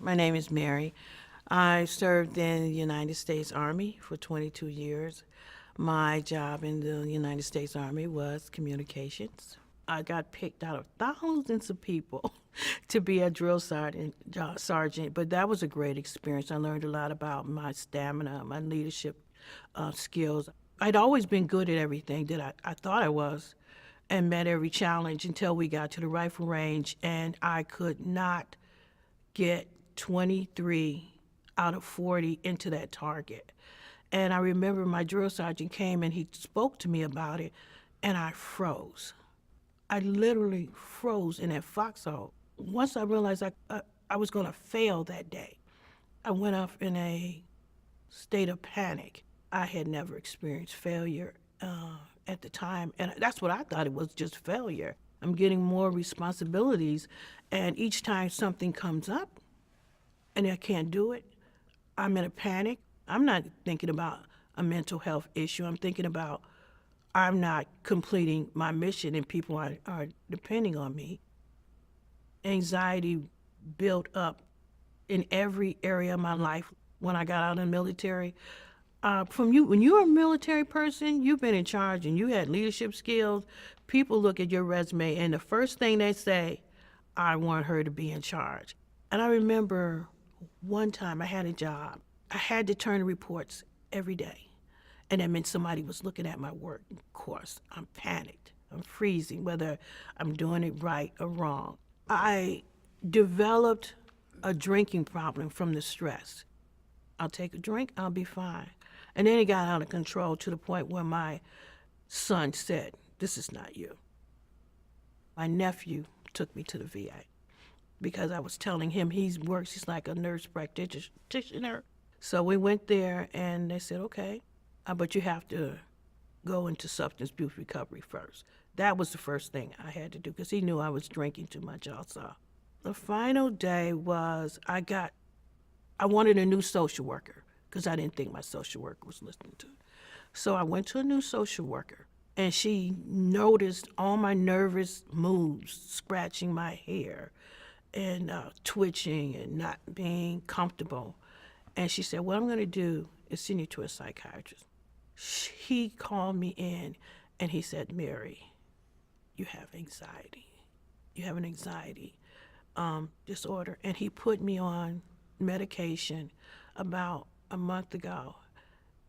My name is Mary. I served in the United States Army for 22 years. My job in the United States Army was communications. I got picked out of thousands of people to be a drill sergeant, but that was a great experience. I learned a lot about my stamina, my leadership skills. I'd always been good at everything that I thought I was and met every challenge until we got to the rifle range, and I could not get 23 out of 40 into that target. And I remember my drill sergeant came and he spoke to me about it, and I froze. I literally froze in that foxhole. Once I realized I was going to fail that day, I went off in a state of panic. I had never experienced failure at the time, and that's what I thought it was, just failure. I'm getting more responsibilities, and each time something comes up and I can't do it, I'm in a panic. I'm not thinking about a mental health issue. I'm thinking about I'm not completing my mission and people are depending on me. Anxiety built up in every area of my life when I got out of the military. When you're a military person, you've been in charge and you had leadership skills. People look at your resume and the first thing they say, I want her to be in charge. And I remember one time I had a job. I had to turn reports every day. And that meant somebody was looking at my work. Of course, I'm panicked. I'm freezing, whether I'm doing it right or wrong. I developed a drinking problem from the stress. I'll take a drink, I'll be fine. And then it got out of control to the point where my son said, this is not you. My nephew took me to the VA because I was telling him he's like a nurse practitioner. So we went there and they said, okay, but you have to go into substance abuse recovery first. That was the first thing I had to do because he knew I was drinking too much also. The final day was I wanted a new social worker because I didn't think my social worker was listening to it. So I went to a new social worker and she noticed all my nervous moves, scratching my hair and twitching and not being comfortable. And she said, what I'm going to do is send you to a psychiatrist. He called me in and he said, Mary, you have anxiety. You have an anxiety disorder. And he put me on medication about a month ago.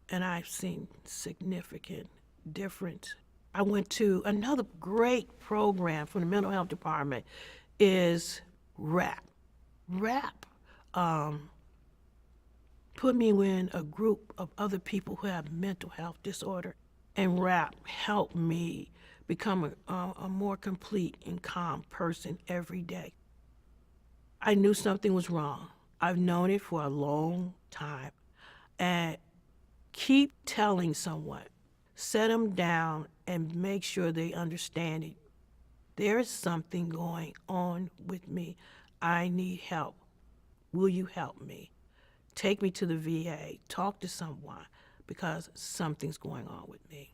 And I've seen significant difference. I went to another great program from the mental health department is RAP. RAP put me in a group of other people who have mental health disorder, and RAP helped me become a more complete and calm person every day. I knew something was wrong. I've known it for a long time. And keep telling someone, set them down and make sure they understand it. There is something going on with me. I need help. Will you help me? Take me to the VA, talk to someone because something's going on with me.